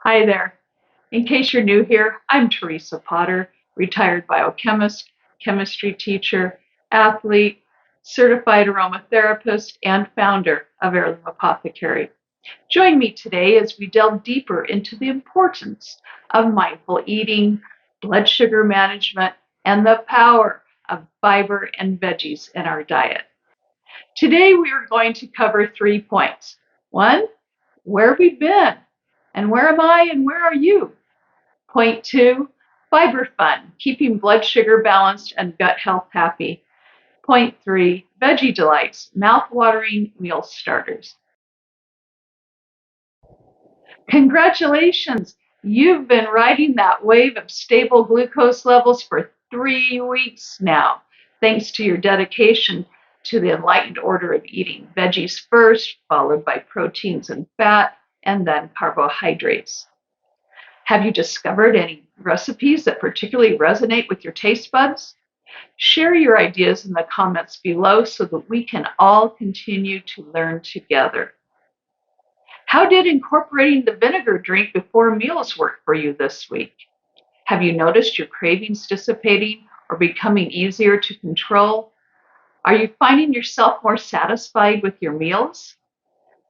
Hi there. In case you're new here, I'm Teresa Potter, retired biochemist, chemistry teacher, athlete, certified aromatherapist, and founder of Heirloom Apothecary. Join me today as we delve deeper into the importance of mindful eating, blood sugar management, and the power of fiber and veggies in our diet. Today we are going to cover 3 points. One, where we've been, and where am I and where are you? Point 2, fiber fun, keeping blood sugar balanced and gut health happy. Point 3, veggie delights, mouth-watering meal starters. Congratulations! You've been riding that wave of stable glucose levels for 3 weeks now, thanks to your dedication to the enlightened order of eating veggies first, followed by proteins and fat, and then carbohydrates. Have you discovered any recipes that particularly resonate with your taste buds? Share your ideas in the comments below so that we can all continue to learn together. How did incorporating the vinegar drink before meals work for you this week? Have you noticed your cravings dissipating or becoming easier to control? Are you finding yourself more satisfied with your meals?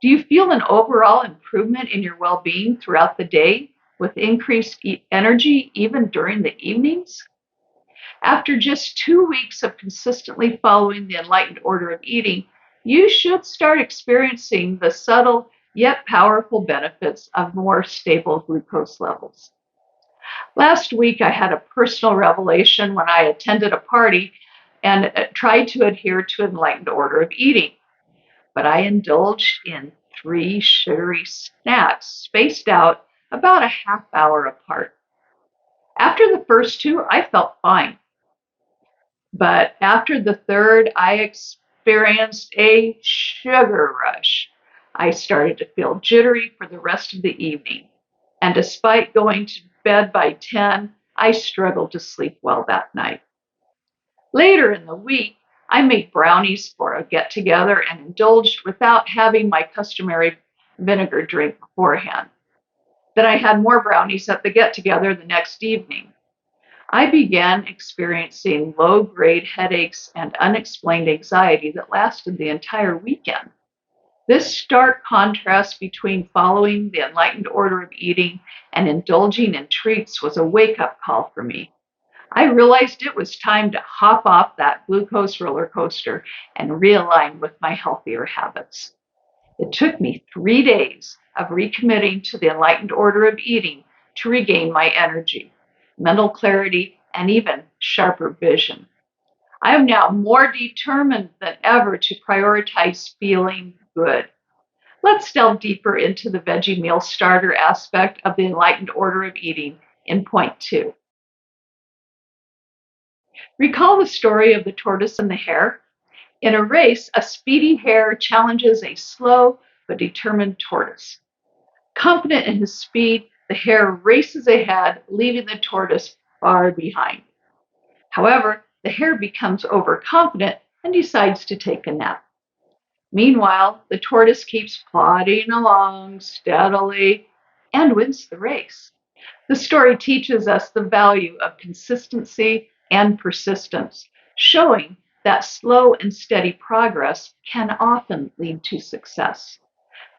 Do you feel an overall improvement in your well-being throughout the day with increased energy even during the evenings? After just 2 weeks of consistently following the enlightened order of eating, you should start experiencing the subtle yet powerful benefits of more stable glucose levels. Last week, I had a personal revelation when I attended a party and tried to adhere to an enlightened order of eating, but I indulged in 3 sugary snacks spaced out about a half hour apart. After the first 2, I felt fine. But after the third, I experienced a sugar rush. I started to feel jittery for the rest of the evening. And despite going to bed by 10, I struggled to sleep well that night. Later in the week, I made brownies for a get together and indulged without having my customary vinegar drink beforehand. Then I had more brownies at the get together the next evening. I began experiencing low-grade headaches and unexplained anxiety that lasted the entire weekend. This stark contrast between following the enlightened order of eating and indulging in treats was a wake-up call for me. I realized it was time to hop off that glucose roller coaster and realign with my healthier habits. It took me 3 days of recommitting to the enlightened order of eating to regain my energy, mental clarity, and even sharper vision. I am now more determined than ever to prioritize feeling good. Let's delve deeper into the veggie meal starter aspect of the enlightened order of eating in point 2. Recall the story of the tortoise and the hare? In a race, a speedy hare challenges a slow but determined tortoise. Confident in his speed, the hare races ahead, leaving the tortoise far behind. However, the hare becomes overconfident and decides to take a nap. Meanwhile, the tortoise keeps plodding along steadily and wins the race. The story teaches us the value of consistency and persistence, showing that slow and steady progress can often lead to success.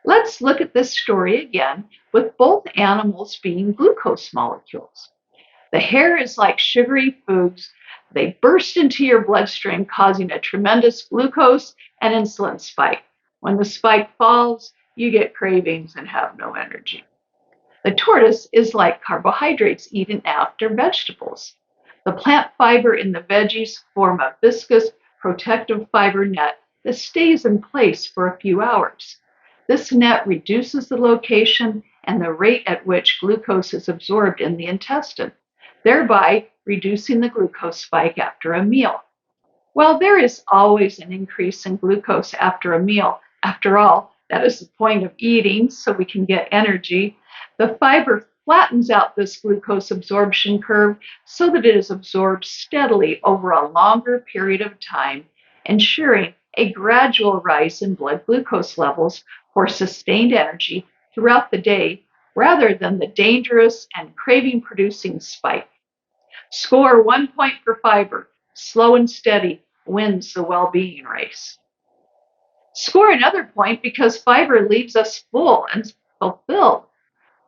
Let's look at this story again with both animals being glucose molecules. The hare is like sugary foods. They burst into your bloodstream, causing a tremendous glucose and insulin spike. When the spike falls, you get cravings and have no energy. The tortoise is like carbohydrates eaten after vegetables. The plant fiber in the veggies form a viscous, protective fiber net that stays in place for a few hours. This net reduces the location and the rate at which glucose is absorbed in the intestine, thereby reducing the glucose spike after a meal. While there is always an increase in glucose after a meal, after all, that is the point of eating, so we can get energy, the fiber flattens out this glucose absorption curve so that it is absorbed steadily over a longer period of time, ensuring a gradual rise in blood glucose levels for sustained energy throughout the day rather than the dangerous and craving-producing spike. Score 1 point for fiber. Slow and steady wins the well-being race. Score another point because fiber leaves us full and fulfilled.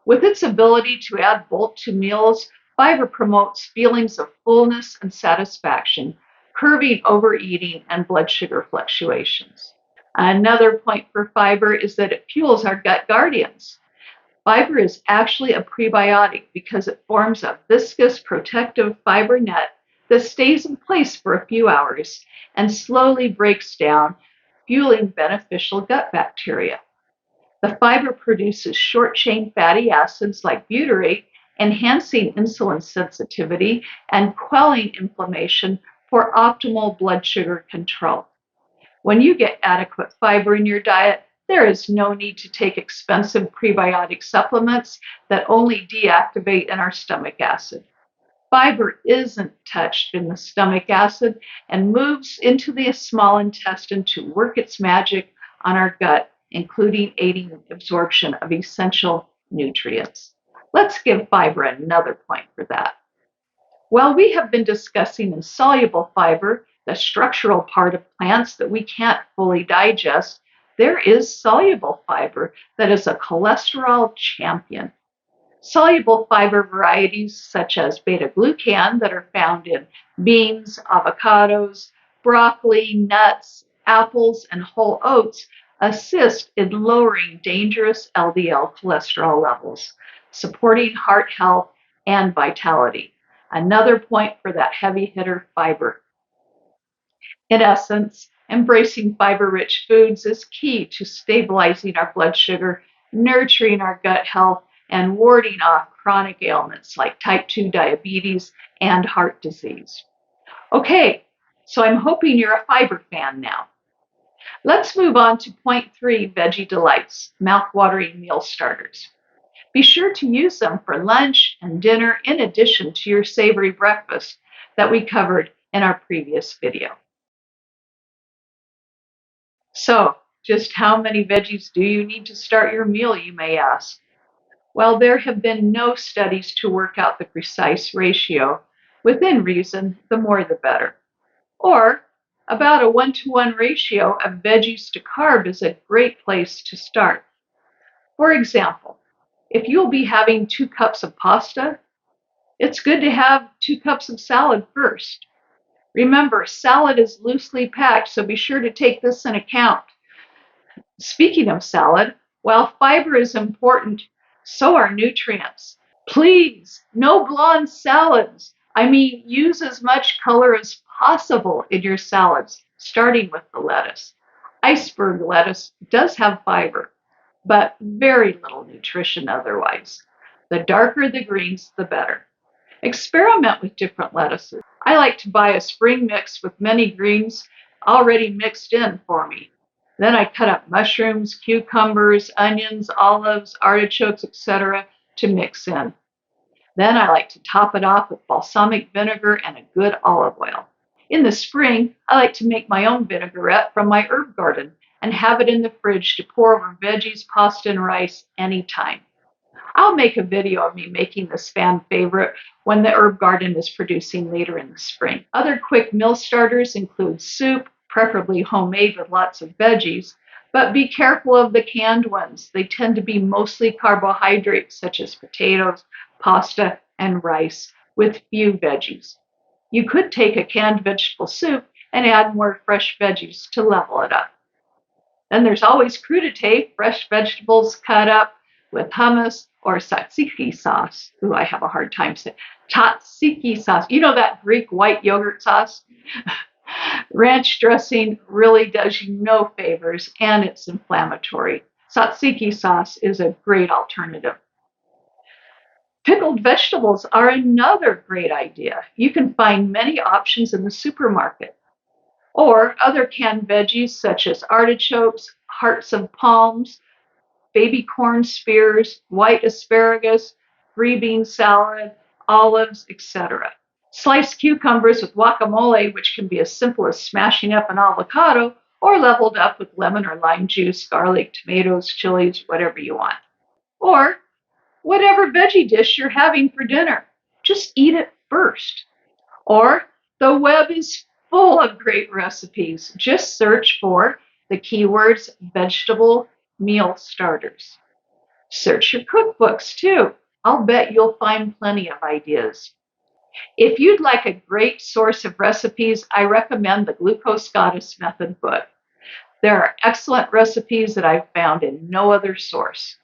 With its ability to add bulk to meals, fiber promotes feelings of fullness and satisfaction, curbing overeating and blood sugar fluctuations. Another point for fiber is that it fuels our gut guardians. Fiber is actually a prebiotic because it forms a viscous protective fiber net that stays in place for a few hours and slowly breaks down, fueling beneficial gut bacteria. The fiber produces short-chain fatty acids like butyrate, enhancing insulin sensitivity and quelling inflammation for optimal blood sugar control. When you get adequate fiber in your diet, there is no need to take expensive prebiotic supplements that only deactivate in our stomach acid. Fiber isn't touched in the stomach acid and moves into the small intestine to work its magic on our gut, including aiding absorption of essential nutrients. Let's give fiber another point for that. While we have been discussing insoluble fiber, the structural part of plants that we can't fully digest, there is soluble fiber that is a cholesterol champion. Soluble fiber varieties such as beta-glucan that are found in beans, avocados, broccoli, nuts, apples, and whole oats assist in lowering dangerous LDL cholesterol levels, supporting heart health and vitality. Another point for that heavy hitter fiber. In essence, embracing fiber-rich foods is key to stabilizing our blood sugar, nurturing our gut health, and warding off chronic ailments like type 2 diabetes and heart disease. Okay, so I'm hoping you're a fiber fan now. Let's move on to point 3, Veggie Delights, mouth-watering meal starters. Be sure to use them for lunch and dinner in addition to your savory breakfast that we covered in our previous video. So, just how many veggies do you need to start your meal, you may ask? Well, there have been no studies to work out the precise ratio. Within reason, the more the better. Or, about a 1-to-1 ratio of veggies to carb is a great place to start. For example, if you'll be having 2 cups of pasta, it's good to have 2 cups of salad first. Remember, salad is loosely packed, so be sure to take this in account. Speaking of salad, while fiber is important, so are nutrients. Please, no blonde salads. I mean, use as much color as possible in your salads, starting with the lettuce. Iceberg lettuce does have fiber, but very little nutrition otherwise. The darker the greens, the better. Experiment with different lettuces. I like to buy a spring mix with many greens already mixed in for me. Then I cut up mushrooms, cucumbers, onions, olives, artichokes, etc. to mix in. Then I like to top it off with balsamic vinegar and a good olive oil. In the spring, I like to make my own vinaigrette from my herb garden and have it in the fridge to pour over veggies, pasta, and rice anytime. I'll make a video of me making this fan favorite when the herb garden is producing later in the spring. Other quick meal starters include soup, preferably homemade with lots of veggies, but be careful of the canned ones. They tend to be mostly carbohydrates such as potatoes, pasta, and rice with few veggies. You could take a canned vegetable soup and add more fresh veggies to level it up. Then there's always crudité, fresh vegetables cut up with hummus or tzatziki sauce. Ooh, I have a hard time saying tzatziki sauce. You know that Greek white yogurt sauce? Ranch dressing really does you no favors and it's inflammatory. Tzatziki sauce is a great alternative. Pickled vegetables are another great idea. You can find many options in the supermarket. Or other canned veggies such as artichokes, hearts of palms, baby corn spears, white asparagus, green bean salad, olives, etc. Sliced cucumbers with guacamole, which can be as simple as smashing up an avocado or leveled up with lemon or lime juice, garlic, tomatoes, chilies, whatever you want. Or whatever veggie dish you're having for dinner. Just eat it first. Or the web is full of great recipes. Just search for the keywords vegetable meal starters. Search your cookbooks too. I'll bet you'll find plenty of ideas. If you'd like a great source of recipes, I recommend the Glucose Goddess Method book. There are excellent recipes that I've found in no other source.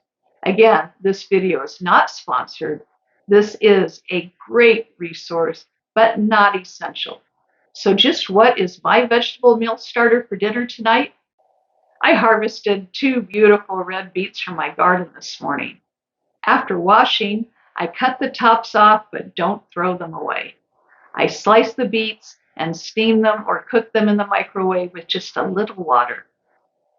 Again, this video is not sponsored. This is a great resource, but not essential. So just what is my vegetable meal starter for dinner tonight? I harvested 2 beautiful red beets from my garden this morning. After washing, I cut the tops off, but don't throw them away. I slice the beets and steam them or cook them in the microwave with just a little water.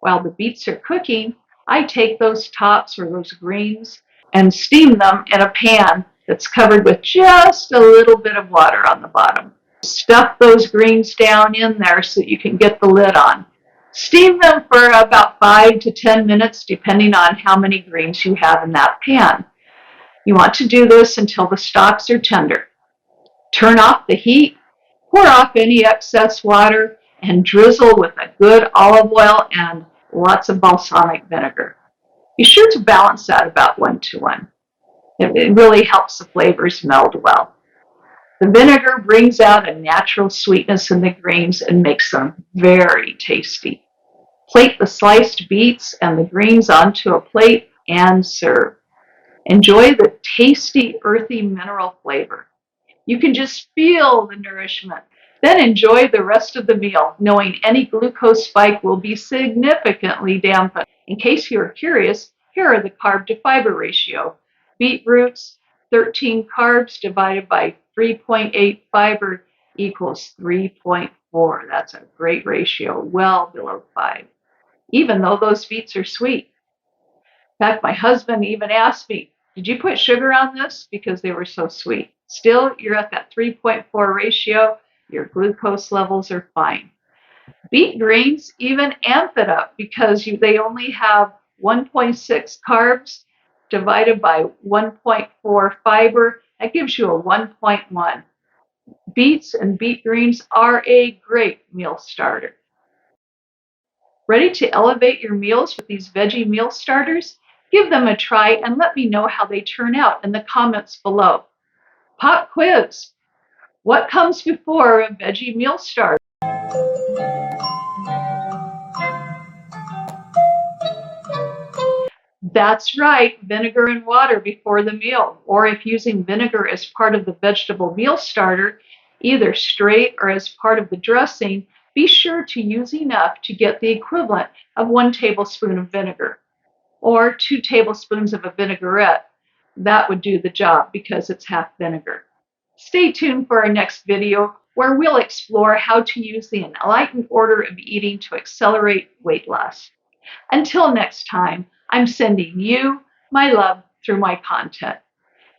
While the beets are cooking, I take those tops or those greens and steam them in a pan that's covered with just a little bit of water on the bottom. Stuff those greens down in there so you can get the lid on. Steam them for about 5 to 10 minutes, depending on how many greens you have in that pan. You want to do this until the stalks are tender. Turn off the heat, pour off any excess water, and drizzle with a good olive oil and lots of balsamic vinegar. Be sure to balance that about 1-to-1. It really helps the flavors meld well. The vinegar brings out a natural sweetness in the greens and makes them very tasty. Plate the sliced beets and the greens onto a plate and serve. Enjoy the tasty, earthy mineral flavor. You can just feel the nourishment. Then enjoy the rest of the meal, knowing any glucose spike will be significantly dampened. In case you're curious, here are the carb to fiber ratio. Beetroots, 13 carbs divided by 3.8 fiber equals 3.4. That's a great ratio, well below 5, even though those beets are sweet. In fact, my husband even asked me, did you put sugar on this? Because they were so sweet. Still, you're at that 3.4 ratio. Your glucose levels are fine. Beet greens even amp it up because they only have 1.6 carbs divided by 1.4 fiber. That gives you a 1.1. Beets and beet greens are a great meal starter. Ready to elevate your meals with these veggie meal starters? Give them a try and let me know how they turn out in the comments below. Pop quiz. What comes before a veggie meal starter? That's right, vinegar and water before the meal. Or if using vinegar as part of the vegetable meal starter, either straight or as part of the dressing, be sure to use enough to get the equivalent of 1 tablespoon of vinegar. Or 2 tablespoons of a vinaigrette. That would do the job because it's half vinegar. Stay tuned for our next video where we'll explore how to use the enlightened order of eating to accelerate weight loss. Until next time, I'm sending you my love through my content.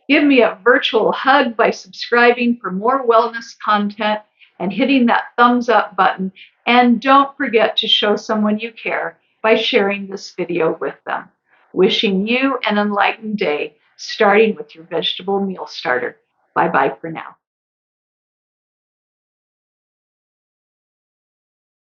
Give me a virtual hug by subscribing for more wellness content and hitting that thumbs up button. And don't forget to show someone you care by sharing this video with them. Wishing you an enlightened day, starting with your vegetable meal starter. Bye-bye for now.